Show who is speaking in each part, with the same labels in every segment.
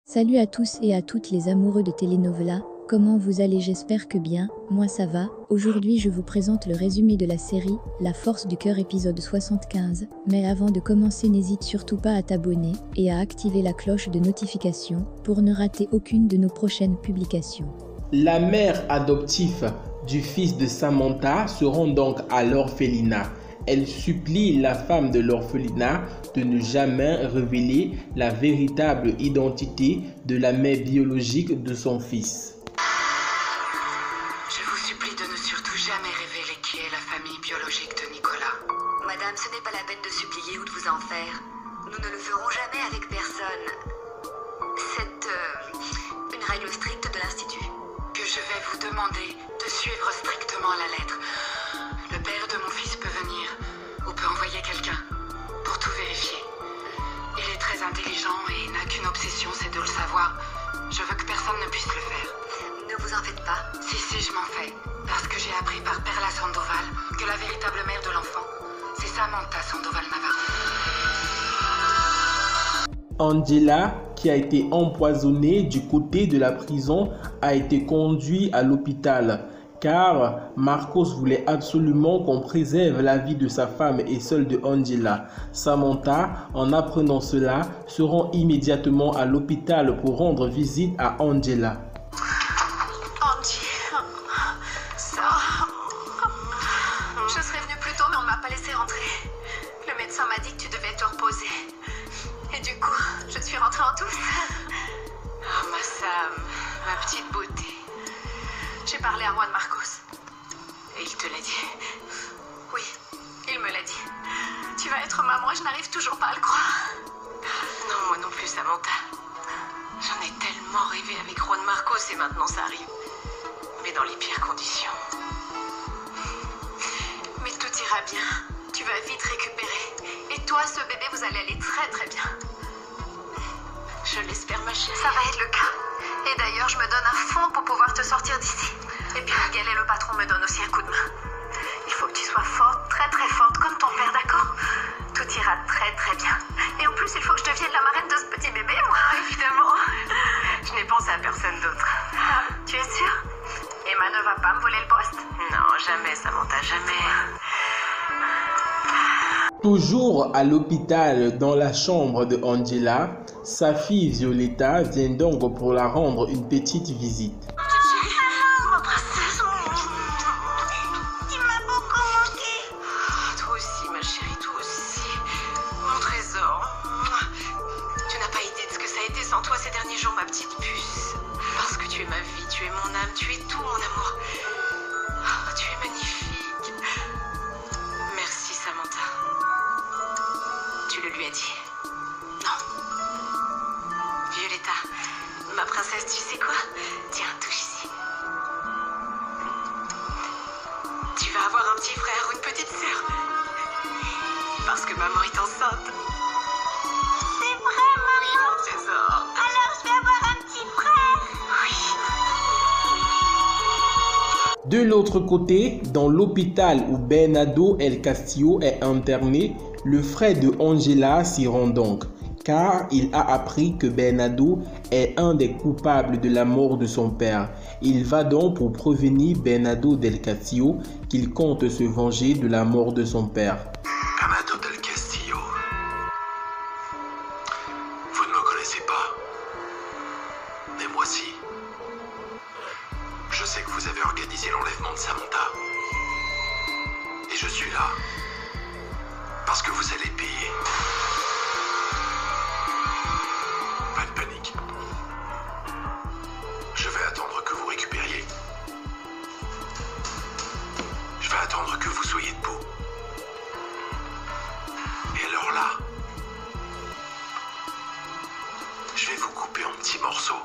Speaker 1: Salut à tous et à toutes les amoureux de telenovela, comment vous allez? J'espère que bien, moi ça va. Aujourd'hui je vous présente le résumé de la série La Force du Cœur épisode 75, mais avant de commencer n'hésite surtout pas à t'abonner et à activer la cloche de notification pour ne rater aucune de nos prochaines publications.
Speaker 2: La mère adoptive du fils de Samantha se rend donc à l'orphelinat. Elle supplie la femme de l'orphelinat de ne jamais révéler la véritable identité de la mère biologique de son fils.
Speaker 3: Je vous supplie de ne surtout jamais révéler qui est la famille biologique de Nicolas.
Speaker 4: Madame, ce n'est pas la peine de supplier ou de vous en faire. Nous ne le ferons jamais avec personne. C'est une règle stricte de l'Institut.
Speaker 3: Que je vais vous demander de suivre strictement la lettre. Le père de mon fils peut venir ou peut envoyer quelqu'un pour tout vérifier. Il est très intelligent et n'a qu'une obsession, c'est de le savoir. Je veux que personne ne puisse le faire.
Speaker 4: Ne vous en faites pas.
Speaker 3: Si, je m'en fais. Parce que j'ai appris par Perla Sandoval que la véritable mère de l'enfant, c'est Samantha Sandoval Navarro.
Speaker 2: Angela, qui a été empoisonnée du côté de la prison, a été conduite à l'hôpital car Marcos voulait absolument qu'on préserve la vie de sa femme et celle de Angela. Samantha, en apprenant cela, se rend immédiatement à l'hôpital pour rendre visite à Angela.
Speaker 4: Angie, ça... Je serais venue plus tôt, mais on ne m'a pas laissé rentrer. Le médecin m'a dit que tu devais te reposer. Et du coup, je suis rentrée en douce.
Speaker 3: Oh, ma Sam, ma petite beauté.
Speaker 4: J'ai parlé à Juan Marcos.
Speaker 3: Et il te l'a dit?
Speaker 4: Oui, il me l'a dit. Tu vas être maman et je n'arrive toujours pas à le croire.
Speaker 3: Non, moi non plus, Samantha. J'en ai tellement rêvé avec Juan Marcos et maintenant ça arrive. Mais dans les pires conditions.
Speaker 4: Mais tout ira bien. Tu vas vite récupérer. Et toi, ce bébé, vous allez aller très très bien.
Speaker 3: Je l'espère, ma chérie.
Speaker 4: Ça va être le cas. Et d'ailleurs, je me donne à fond pour pouvoir te sortir d'ici. Et puis Miguel et le patron me donnent aussi un coup de main. Il faut que tu sois forte, très très forte, comme ton père, d'accord? Tout ira très très bien. Et en plus, il faut que je devienne la marraine de ce petit bébé, moi.
Speaker 3: Évidemment. Je n'ai pensé à personne d'autre.
Speaker 4: Tu es sûre? Emma ne va pas me voler le poste?
Speaker 3: Non, jamais, Samantha, jamais.
Speaker 2: Toujours à l'hôpital, dans la chambre de Angela, sa fille Violetta vient donc pour la rendre une petite visite.
Speaker 4: Ma princesse, tu m'as beaucoup manqué.
Speaker 3: Toi aussi, ma chérie, toi aussi. Mon trésor. Tu n'as pas idée de ce que ça a été sans toi ces derniers jours, ma petite puce. Parce que tu es ma vie, tu es mon âme, tu es tout, mon amour. Oh, tu es magnifique. Merci, Samantha. Tu le lui as dit? Non. Violetta, ma princesse, tu sais quoi? Tiens, touche ici. Tu vas avoir un petit frère ou une petite sœur. Parce que maman est enceinte.
Speaker 4: C'est vrai, maman?
Speaker 3: Oui, mon trésor.
Speaker 4: Alors, je vais avoir un petit frère.
Speaker 3: Oui.
Speaker 2: De l'autre côté, dans l'hôpital où Bernardo El Castillo est interné, le frère de Angela s'y rend donc, car il a appris que Bernardo est un des coupables de la mort de son père. Il va donc pour prévenir Bernardo Del Castillo qu'il compte se venger de la mort de son père.
Speaker 5: Bernardo Del Castillo, vous ne me connaissez pas, mais moi si. Je sais que vous avez organisé l'enlèvement de Samantha. Et je suis là, parce que vous allez payer. Pas de panique. Je vais attendre que vous récupériez. Je vais attendre que vous soyez debout. Et alors là, je vais vous couper en petits morceaux.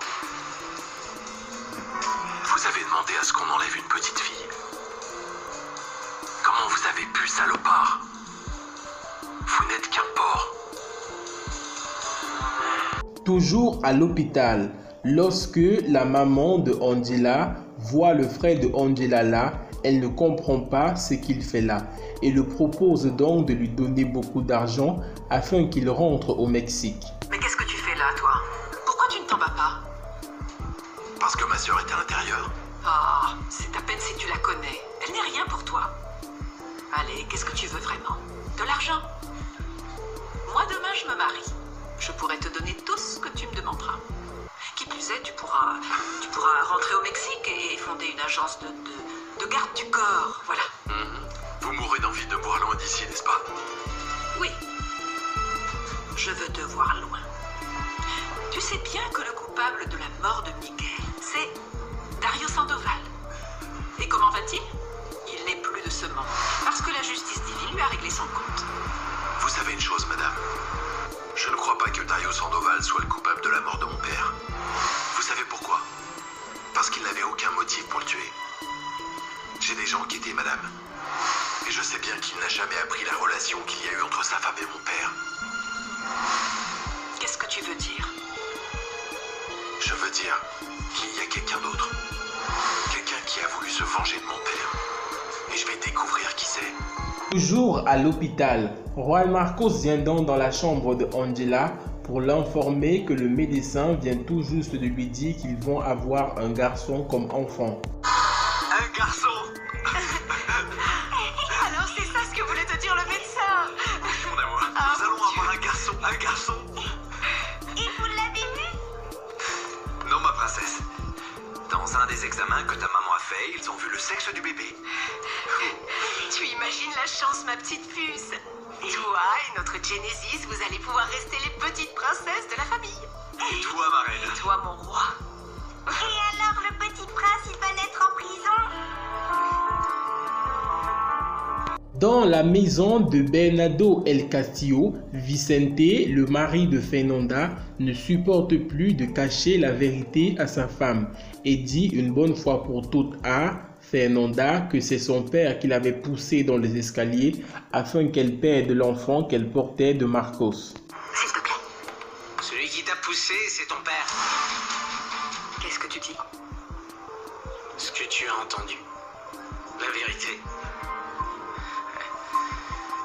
Speaker 5: Vous avez demandé à ce qu'on enlève une petite fille. Comment vous avez pu, salopard? Vous n'êtes qu'un porc.
Speaker 2: Toujours à l'hôpital, lorsque la maman de Angela voit le frère de Angela là, elle ne comprend pas ce qu'il fait là et le propose donc de lui donner beaucoup d'argent afin qu'il rentre au Mexique.
Speaker 3: Mais qu'est-ce que tu fais là, toi? Pourquoi tu ne t'en va pas?
Speaker 5: Parce que ma sœur est à l'intérieur.
Speaker 3: Ah, c'est à peine si tu la connais. Elle n'est rien pour toi. Allez, qu'est-ce que tu veux vraiment? De l'argent? Moi, demain, je me marie. Je pourrais te donner tout ce que tu me demanderas. Qui plus est, tu pourras rentrer au Mexique et fonder une agence de garde du corps, voilà.
Speaker 5: Vous mourrez d'envie de me voir loin d'ici, n'est-ce pas?
Speaker 3: Oui. Je veux te voir loin. Tu sais bien que le coupable de la mort de Miguel, c'est Dario Sandoval. Et comment va-t-il? Il n'est plus de ce monde, parce que la justice divine lui a réglé son compte.
Speaker 5: Vous savez une chose, madame. Je ne crois pas que Dario Sandoval soit le coupable de la mort de mon père. Vous savez pourquoi? Parce qu'il n'avait aucun motif pour le tuer. J'ai des gens qui étaient madame. Et je sais bien qu'il n'a jamais appris la relation qu'il y a eu entre sa femme et mon père.
Speaker 3: Qu'est-ce que tu veux dire?
Speaker 5: Je veux dire qu'il y a quelqu'un d'autre. Quelqu'un qui a voulu se venger de mon père. Et je vais découvrir qui c'est.
Speaker 2: Toujours à l'hôpital, Juan Marcos vient donc dans la chambre de Angela pour l'informer que le médecin vient tout juste de lui dire qu'ils vont avoir un garçon comme enfant.
Speaker 5: Un garçon!
Speaker 3: Alors c'est ça ce que voulait te dire le médecin?
Speaker 5: Mon amour, nous allons avoir un garçon, un garçon!
Speaker 4: Et vous l'avez vu?
Speaker 5: Non, ma princesse. Dans un des examens que ta maman a fait, ils ont vu le sexe du bébé.
Speaker 3: Tu imagines la chance, ma petite puce? Toi et notre Genesis, vous allez pouvoir rester les petites princesses de la famille.
Speaker 5: Et toi, ma reine?
Speaker 3: Et toi, mon roi.
Speaker 4: Et alors le petit prince, il va naître en prison?
Speaker 2: Dans la maison de Bernardo El Castillo, Vicente, le mari de Fernanda, ne supporte plus de cacher la vérité à sa femme et dit une bonne fois pour toutes à Fernanda que c'est son père qui l'avait poussée dans les escaliers afin qu'elle perde l'enfant qu'elle portait de Marcos.
Speaker 3: S'il te plaît.
Speaker 6: Celui qui t'a poussé, c'est ton père.
Speaker 3: Qu'est-ce que tu dis?
Speaker 6: Ce que tu as entendu. La vérité.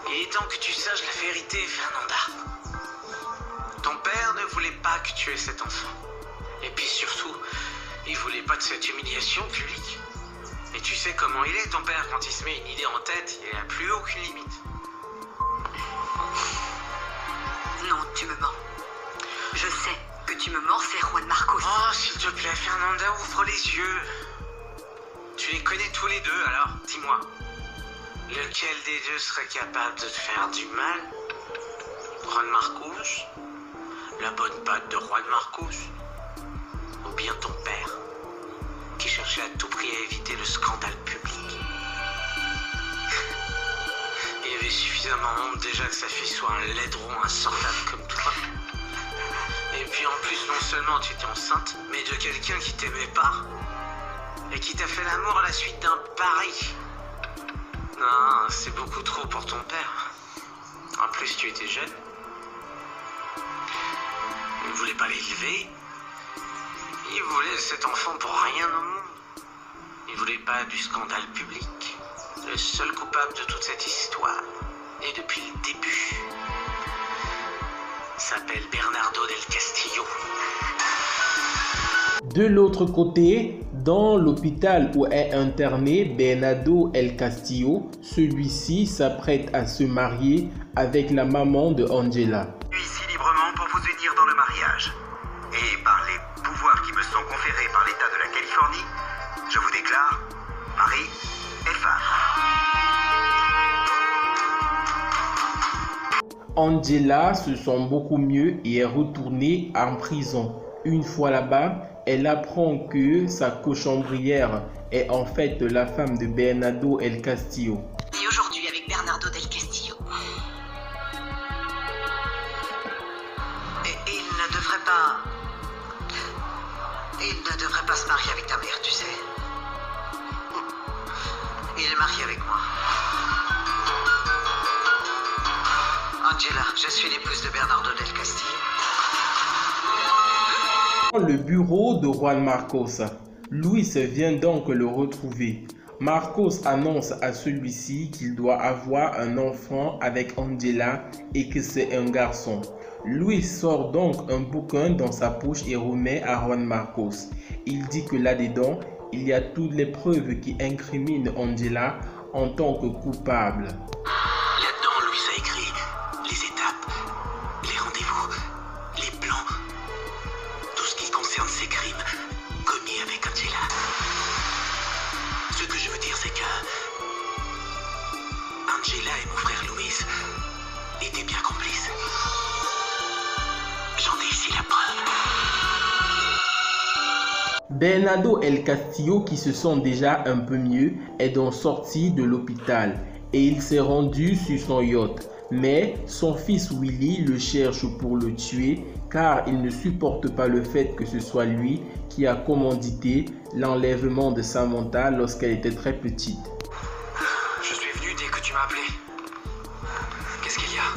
Speaker 6: Il est temps que tu saches la vérité, Fernanda. Ton père ne voulait pas que tu aies cet enfant. Et puis surtout, il voulait pas de cette humiliation publique. Et tu sais comment il est, ton père, quand il se met une idée en tête, il n'a plus aucune limite.
Speaker 3: Non, tu me mens. Je sais que tu me mens, c'est Juan Marcos.
Speaker 6: Oh, s'il te plaît, Fernanda, ouvre les yeux. Tu les connais tous les deux, alors dis-moi. Lequel des deux serait capable de te faire du mal? Juan Marcos? La bonne patte de Juan Marcos? Ou bien ton père, qui cherchait à tout prix à éviter le scandale public? Il y avait suffisamment honte déjà que sa fille soit un laideron insortable comme toi. Et puis en plus, non seulement tu étais enceinte, mais de quelqu'un qui t'aimait pas. Et qui t'a fait l'amour à la suite d'un pari. Non, c'est beaucoup trop pour ton père. En plus, tu étais jeune. Il ne voulait pas l'élever. Il voulait cet enfant pour rien au monde. Il voulait pas du scandale public. Le seul coupable de toute cette histoire, et depuis le début, s'appelle Bernardo del Castillo.
Speaker 2: De l'autre côté, dans l'hôpital où est interné Bernardo El Castillo, celui-ci s'apprête à se marier avec la maman de Angela.
Speaker 7: Je suis ici librement pour vous unir dans le mariage. Et par les pouvoirs qui me sont conférés par l'État de la Californie, je vous déclare mari et femme.
Speaker 2: Angela se sent beaucoup mieux et est retournée en prison. Une fois là-bas, elle apprend que sa cochambrière est en fait la femme de Bernardo El Castillo.
Speaker 3: Et aujourd'hui avec Bernardo del Castillo. Et il ne devrait pas se marier avec ta mère, tu sais. Il est marié avec moi. Angela, je suis l'épouse de Bernardo del Castillo.
Speaker 2: Dans le bureau de Juan Marcos, Luis vient donc le retrouver. Marcos annonce à celui-ci qu'il doit avoir un enfant avec Angela et que c'est un garçon. Luis sort donc un bouquin dans sa poche et remet à Juan Marcos. Il dit que là-dedans, il y a toutes les preuves qui incriminent Angela en tant que coupable.
Speaker 5: Là-dedans, Luis a écrit les étapes, les rendez-vous, les plans, tout ce qui concerne ces crimes commis avec Angela. Ce que je veux dire, c'est que Angela et mon frère Luis étaient bien complices. J'en ai ici la preuve.
Speaker 2: Bernardo El Castillo, qui se sent déjà un peu mieux, est donc sorti de l'hôpital et il s'est rendu sur son yacht. Mais son fils Willy le cherche pour le tuer car il ne supporte pas le fait que ce soit lui qui a commandité l'enlèvement de Samantha lorsqu'elle était très petite.
Speaker 6: Je suis venu dès que tu m'as appelé. Qu'est-ce qu'il y a?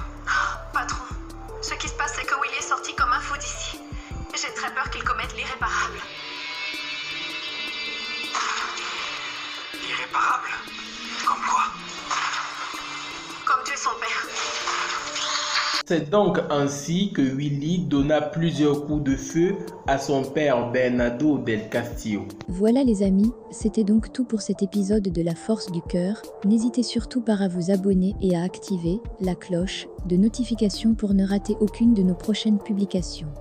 Speaker 4: Patron, ce qui se passe, c'est que Willy est sorti comme un fou d'ici. J'ai très peur qu'il commette l'irréparable.
Speaker 6: Irréparable? Comme quoi?
Speaker 4: Comme tuer son père.
Speaker 2: C'est donc ainsi que Willy donna plusieurs coups de feu à son père Bernardo Del Castillo.
Speaker 1: Voilà les amis, c'était donc tout pour cet épisode de La Force du Cœur. N'hésitez surtout pas à vous abonner et à activer la cloche de notification pour ne rater aucune de nos prochaines publications.